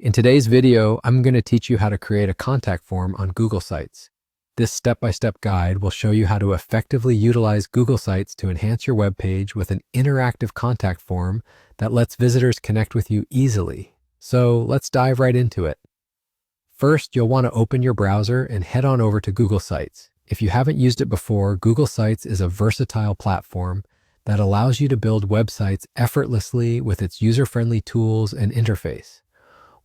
In today's video, I'm going to teach you how to create a contact form on Google Sites. This step-by-step guide will show you how to effectively utilize Google Sites to enhance your web page with an interactive contact form that lets visitors connect with you easily. So let's dive right into it. First, you'll want to open your browser and head on over to Google Sites. If you haven't used it before, Google Sites is a versatile platform that allows you to build websites effortlessly with its user-friendly tools and interface.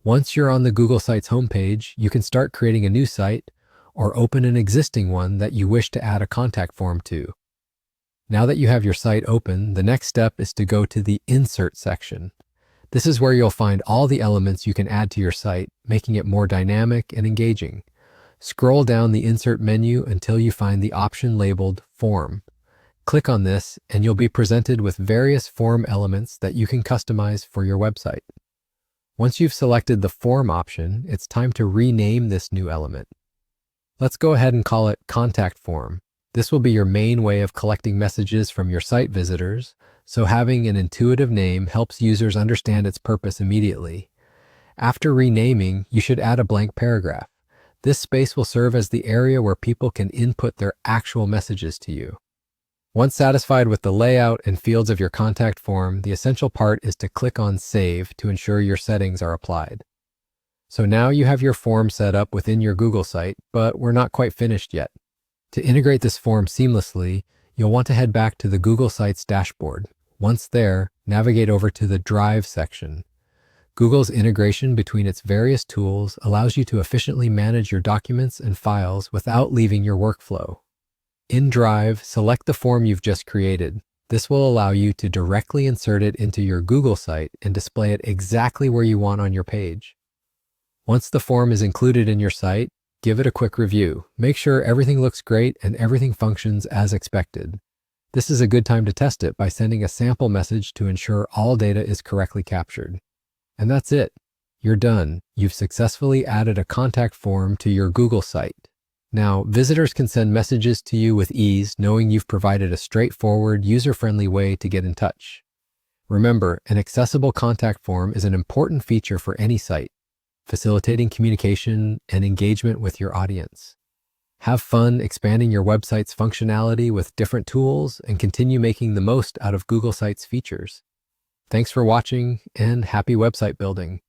Once you're on the Google Sites homepage, you can start creating a new site or open an existing one that you wish to add a contact form to. Now that you have your site open, the next step is to go to the Insert section. This is where you'll find all the elements you can add to your site, making it more dynamic and engaging. Scroll down the Insert menu until you find the option labeled Form. Click on this and you'll be presented with various form elements that you can customize for your website. Once you've selected the form option, it's time to rename this new element. Let's go ahead and call it Contact Form. This will be your main way of collecting messages from your site visitors, so having an intuitive name helps users understand its purpose immediately. After renaming, you should add a blank paragraph. This space will serve as the area where people can input their actual messages to you. Once satisfied with the layout and fields of your contact form, the essential part is to click on Save to ensure your settings are applied. So now you have your form set up within your Google site, but we're not quite finished yet. To integrate this form seamlessly, you'll want to head back to the Google Sites dashboard. Once there, navigate over to the Drive section. Google's integration between its various tools allows you to efficiently manage your documents and files without leaving your workflow. In Drive, select the form you've just created. This will allow you to directly insert it into your Google site and display it exactly where you want on your page. Once the form is included in your site, give it a quick review. Make sure everything looks great and everything functions as expected. This is a good time to test it by sending a sample message to ensure all data is correctly captured. And that's it. You're done. You've successfully added a contact form to your Google site. Now, visitors can send messages to you with ease, knowing you've provided a straightforward, user-friendly way to get in touch. Remember, an accessible contact form is an important feature for any site, facilitating communication and engagement with your audience. Have fun expanding your website's functionality with different tools and continue making the most out of Google Sites features. Thanks for watching and happy website building.